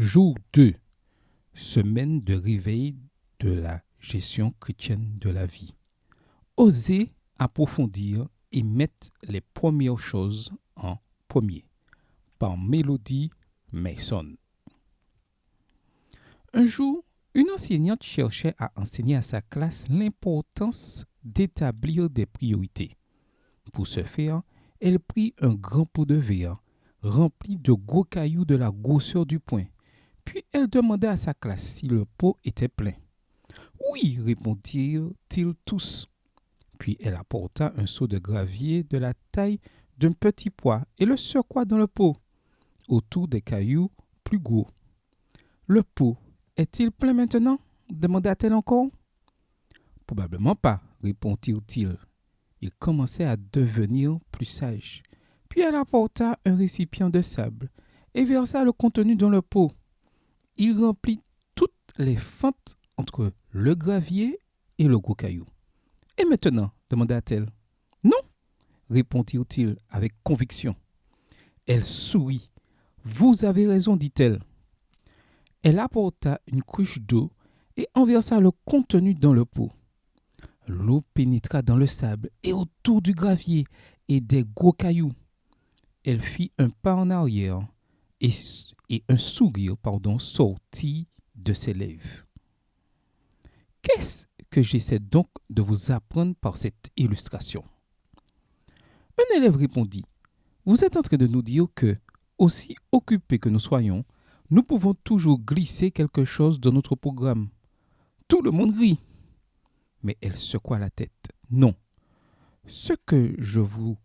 Jour 2. Semaine de réveil de la gestion chrétienne de la vie. Osez approfondir et mettre les premières choses en premier. Par Mélodie Mason. Un jour, une enseignante cherchait à enseigner à sa classe l'importance d'établir des priorités. Pour ce faire, elle prit un grand pot de verre rempli de gros cailloux de la grosseur du poing. Puis elle demanda à sa classe si le pot était plein. Oui, répondirent-ils tous. Puis elle apporta un seau de gravier de la taille d'un petit pois et le secoua dans le pot, autour des cailloux plus gros. Le pot est-il plein maintenant? Demanda-t-elle encore. Probablement pas, répondirent-ils. Il commençait à devenir plus sage. Puis elle apporta un récipient de sable et versa le contenu dans le pot. Il remplit toutes les fentes entre le gravier et le gros caillou. Et maintenant, demanda-t-elle. Non, répondirent-ils avec conviction. Elle sourit. Vous avez raison, dit-elle. Elle apporta une couche d'eau et en versa le contenu dans le pot. L'eau pénétra dans le sable et autour du gravier et des gros cailloux. Elle fit un pas en arrière et un sourire sortit de ses lèvres. Qu'est-ce que j'essaie donc de vous apprendre par cette illustration? Un élève répondit, vous êtes en train de nous dire que, aussi occupés que nous soyons, nous pouvons toujours glisser quelque chose dans notre programme. Tout le monde rit. Mais elle secoua la tête. Non. Ce que je vous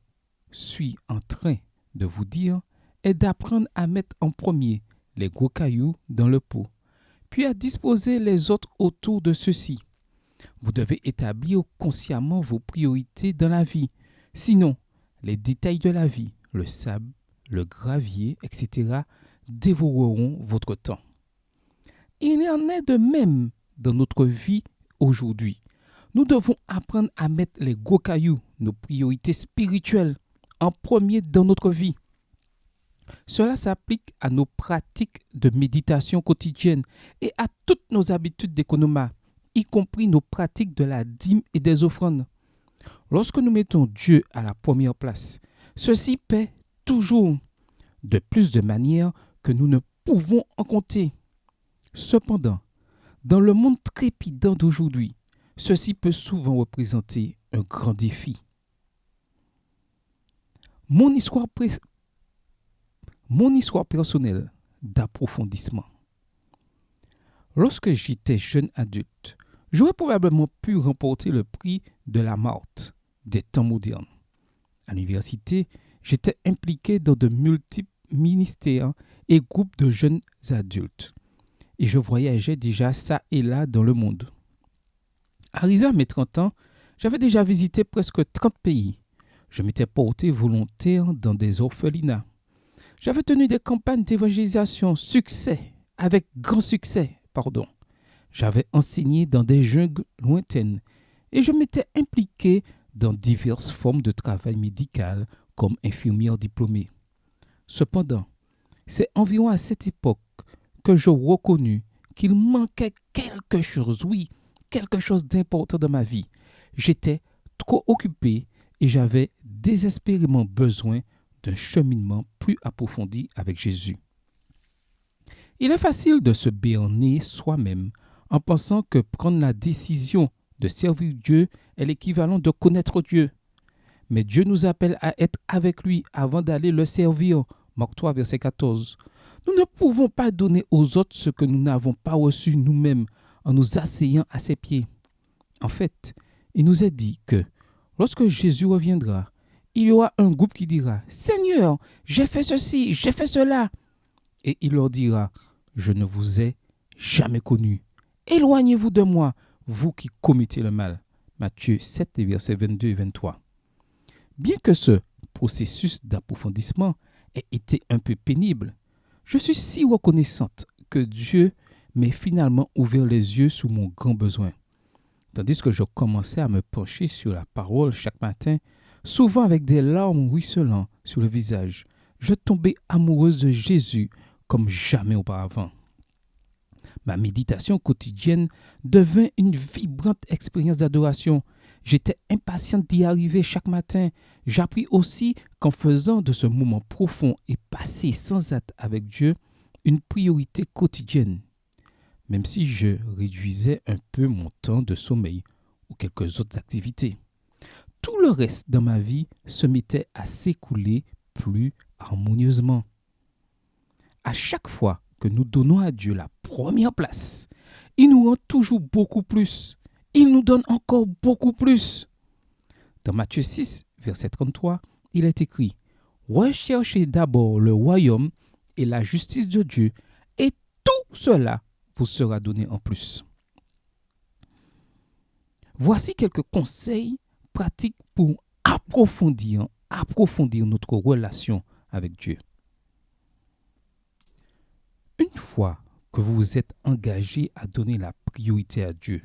suis en train de vous dire est d'apprendre à mettre en premier les gros cailloux dans le pot, puis à disposer les autres autour de ceux-ci. Vous devez établir consciemment vos priorités dans la vie. Sinon, les détails de la vie, le sable, le gravier, etc., dévoreront votre temps. Il en est de même dans notre vie aujourd'hui. Nous devons apprendre à mettre les gros cailloux, nos priorités spirituelles, en premier dans notre vie. Cela s'applique à nos pratiques de méditation quotidienne et à toutes nos habitudes d'économie, y compris nos pratiques de la dîme et des offrandes. Lorsque nous mettons Dieu à la première place, ceci paie toujours, de plus de manière que nous ne pouvons en compter. Cependant, dans le monde trépidant d'aujourd'hui, ceci peut souvent représenter un grand défi. Mon histoire personnelle d'approfondissement. Lorsque j'étais jeune adulte, j'aurais probablement pu remporter le prix de la Marthe des temps modernes. À l'université, j'étais impliqué dans de multiples ministères et groupes de jeunes adultes. Et je voyageais déjà ça et là dans le monde. Arrivé à mes 30 ans, j'avais déjà visité presque 30 pays. Je m'étais porté volontaire dans des orphelinats. J'avais tenu des campagnes d'évangélisation, avec grand succès. J'avais enseigné dans des jungles lointaines et je m'étais impliqué dans diverses formes de travail médical comme infirmière diplômée. Cependant, c'est environ à cette époque que je reconnus qu'il manquait quelque chose, quelque chose d'important dans ma vie. J'étais trop occupé et j'avais désespérément besoin d'un cheminement plus approfondi avec Jésus. Il est facile de se berner soi-même en pensant que prendre la décision de servir Dieu est l'équivalent de connaître Dieu. Mais Dieu nous appelle à être avec lui avant d'aller le servir. Marc 3, verset 14. Nous ne pouvons pas donner aux autres ce que nous n'avons pas reçu nous-mêmes en nous asseyant à ses pieds. En fait, il nous est dit que lorsque Jésus reviendra, il y aura un groupe qui dira « Seigneur, j'ai fait ceci, j'ai fait cela ». Et il leur dira « Je ne vous ai jamais connu. Éloignez-vous de moi, vous qui commettez le mal. » Matthieu 7, versets 22 et 23. Bien que ce processus d'approfondissement ait été un peu pénible, je suis si reconnaissante que Dieu m'ait finalement ouvert les yeux sur mon grand besoin. Tandis que je commençais à me pencher sur la parole chaque matin, souvent avec des larmes ruisselant sur le visage, je tombais amoureuse de Jésus comme jamais auparavant. Ma méditation quotidienne devint une vibrante expérience d'adoration. J'étais impatiente d'y arriver chaque matin. J'appris aussi qu'en faisant de ce moment profond et passé sans hâte avec Dieu une priorité quotidienne, même si je réduisais un peu mon temps de sommeil ou quelques autres activités. Tout le reste dans ma vie se mettait à s'écouler plus harmonieusement. À chaque fois que nous donnons à Dieu la première place, il nous rend toujours beaucoup plus. Il nous donne encore beaucoup plus. Dans Matthieu 6, verset 33, il est écrit « Recherchez d'abord le royaume et la justice de Dieu, et tout cela vous sera donné en plus. » Voici quelques conseils pratiques pour approfondir notre relation avec Dieu. Une fois que vous vous êtes engagé à donner la priorité à Dieu,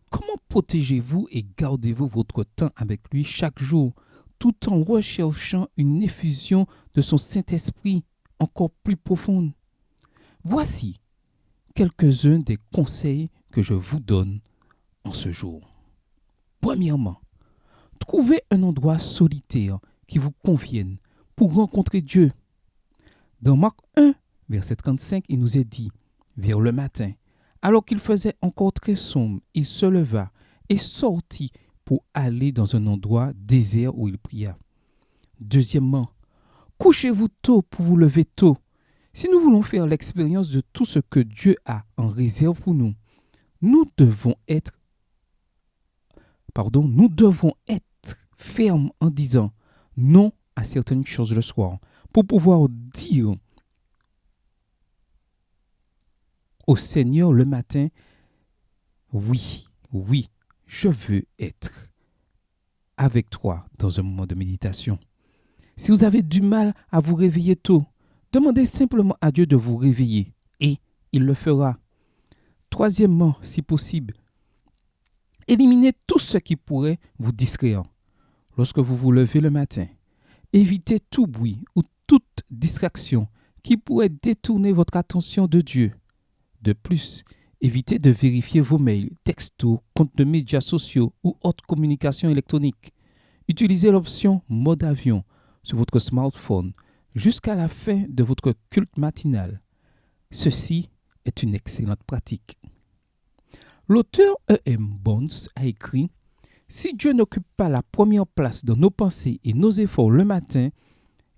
comment protégez-vous et gardez-vous votre temps avec lui chaque jour, tout en recherchant une effusion de son Saint-Esprit encore plus profonde? Voici quelques-uns des conseils que je vous donne en ce jour. Premièrement, trouvez un endroit solitaire qui vous convienne pour rencontrer Dieu. Dans Marc 1, verset 35, il nous est dit, vers le matin, alors qu'il faisait encore très sombre, il se leva et sortit pour aller dans un endroit désert où il pria. Deuxièmement, couchez-vous tôt pour vous lever tôt. Si nous voulons faire l'expérience de tout ce que Dieu a en réserve pour nous, nous devons être fermes en disant non à certaines choses le soir pour pouvoir dire au Seigneur le matin, oui, je veux être avec toi dans un moment de méditation. Si vous avez du mal à vous réveiller tôt, demandez simplement à Dieu de vous réveiller et il le fera. Troisièmement, si possible, éliminez tout ce qui pourrait vous distraire. Lorsque vous vous levez le matin, évitez tout bruit ou toute distraction qui pourrait détourner votre attention de Dieu. De plus, évitez de vérifier vos mails, textos, comptes de médias sociaux ou autres communications électroniques. Utilisez l'option mode avion sur votre smartphone jusqu'à la fin de votre culte matinal. Ceci est une excellente pratique. L'auteur E.M. Bounds a écrit « Si Dieu n'occupe pas la première place dans nos pensées et nos efforts le matin,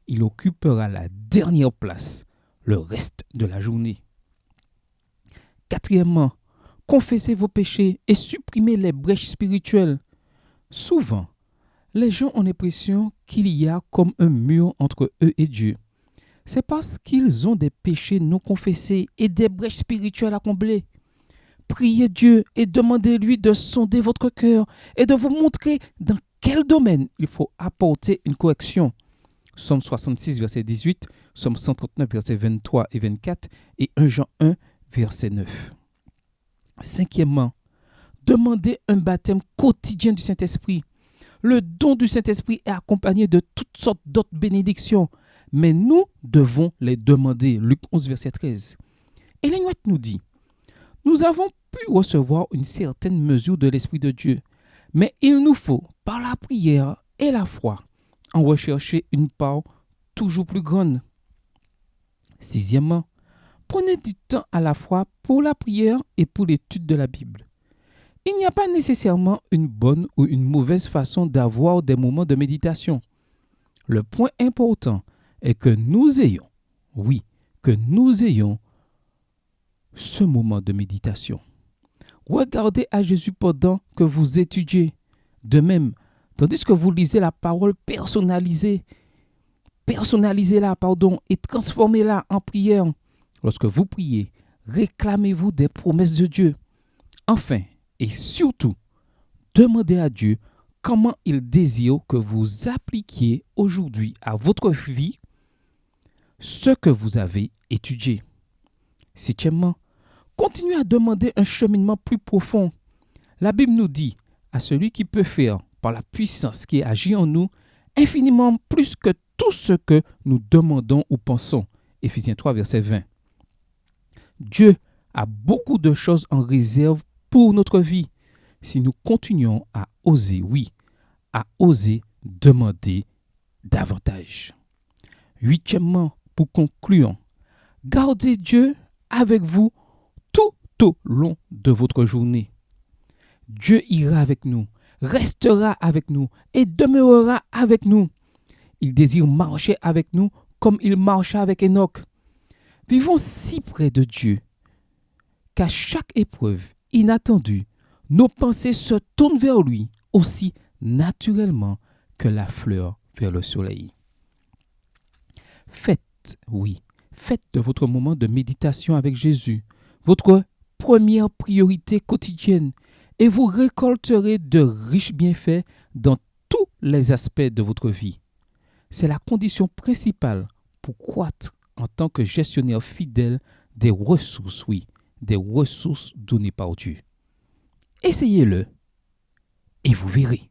il occupera la dernière place le reste de la journée. » Quatrièmement, confessez vos péchés et supprimez les brèches spirituelles. Souvent, les gens ont l'impression qu'il y a comme un mur entre eux et Dieu. C'est parce qu'ils ont des péchés non confessés et des brèches spirituelles à combler. Priez Dieu et demandez-lui de sonder votre cœur et de vous montrer dans quel domaine il faut apporter une correction. Psaume 66, verset 18, Psaume 139, verset 23 et 24 et 1 Jean 1, verset 9. Cinquièmement, demandez un baptême quotidien du Saint-Esprit. Le don du Saint-Esprit est accompagné de toutes sortes d'autres bénédictions, mais nous devons les demander. Luc 11, verset 13. Ellen White nous dit, « Nous avons pu recevoir une certaine mesure de l'Esprit de Dieu, mais il nous faut, par la prière et la foi, en rechercher une part toujours plus grande. » Sixièmement, prenez du temps à la fois pour la prière et pour l'étude de la Bible. Il n'y a pas nécessairement une bonne ou une mauvaise façon d'avoir des moments de méditation. Le point important est que nous ayons ce moment de méditation. Regardez à Jésus pendant que vous étudiez. De même, tandis que vous lisez la parole, personnalisez-la et transformez-la en prière. Lorsque vous priez, réclamez-vous des promesses de Dieu. Enfin, et surtout, demandez à Dieu comment il désire que vous appliquiez aujourd'hui à votre vie ce que vous avez étudié. Septièmement, continuez à demander un cheminement plus profond. La Bible nous dit à celui qui peut faire, par la puissance qui agit en nous, infiniment plus que tout ce que nous demandons ou pensons. Éphésiens 3, verset 20. Dieu a beaucoup de choses en réserve pour notre vie si nous continuons à oser, oui, à oser demander davantage. Huitièmement, pour conclure, gardez Dieu avec vous tout au long de votre journée. Dieu ira avec nous, restera avec nous et demeurera avec nous. Il désire marcher avec nous comme il marcha avec Enoch. Vivons si près de Dieu qu'à chaque épreuve inattendue, nos pensées se tournent vers lui aussi naturellement que la fleur vers le soleil. Faites de votre moment de méditation avec Jésus votre première priorité quotidienne et vous récolterez de riches bienfaits dans tous les aspects de votre vie. C'est la condition principale pour croître en tant que gestionnaire fidèle des ressources, des ressources données par Dieu. Essayez-le et vous verrez.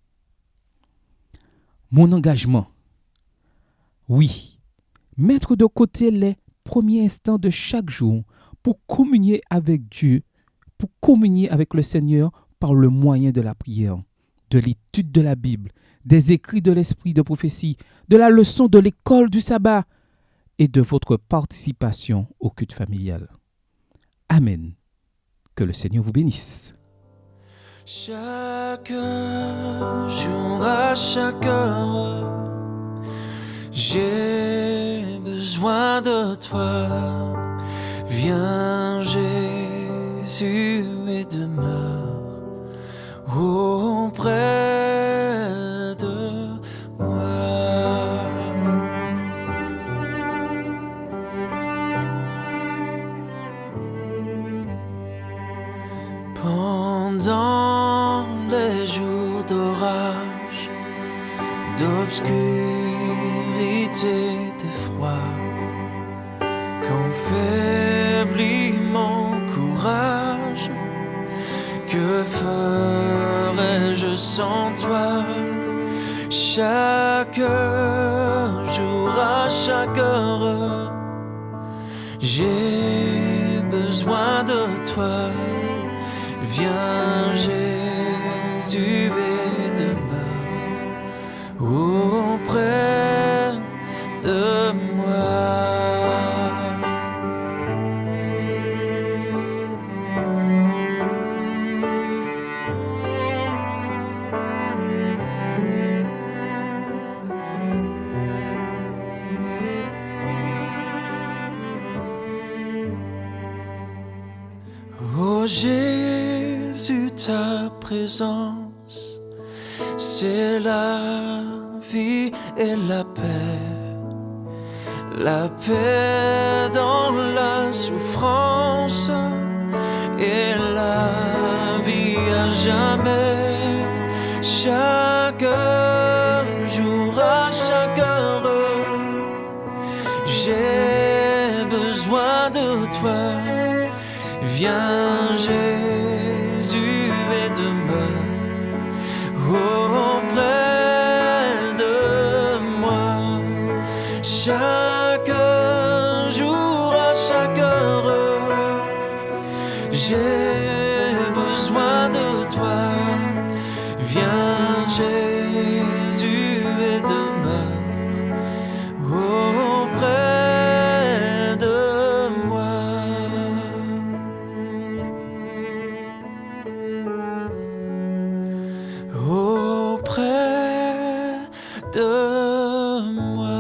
Mon engagement. Oui, mettre de côté les premiers instants de chaque jour pour communier avec Dieu, pour communier avec le Seigneur par le moyen de la prière, de l'étude de la Bible, des écrits de l'esprit de prophétie, de la leçon de l'école du sabbat et de votre participation au culte familial. Amen. Que le Seigneur vous bénisse. Chaque jour, à chaque heure, j'ai besoin de toi. Viens Jésus et demeure auprès de moi. Pendant les jours d'orage, d'obscurité, de froid, quand faiblit mon courage, que ferais-je sans toi? Chaque jour, à chaque heure, j'ai besoin de toi. Viens Jésus et demeure auprès de moi. Oh Jésus, ta présence, c'est la vie et la paix dans la souffrance et la vie à jamais. Chaque jour, à chaque heure, j'ai besoin de toi. Viens Jésus et demeure auprès de moi. Chaque jour, à chaque heure, j'ai besoin de toi. Viens Jésus et demeure auprès de moi. Auprès de moi.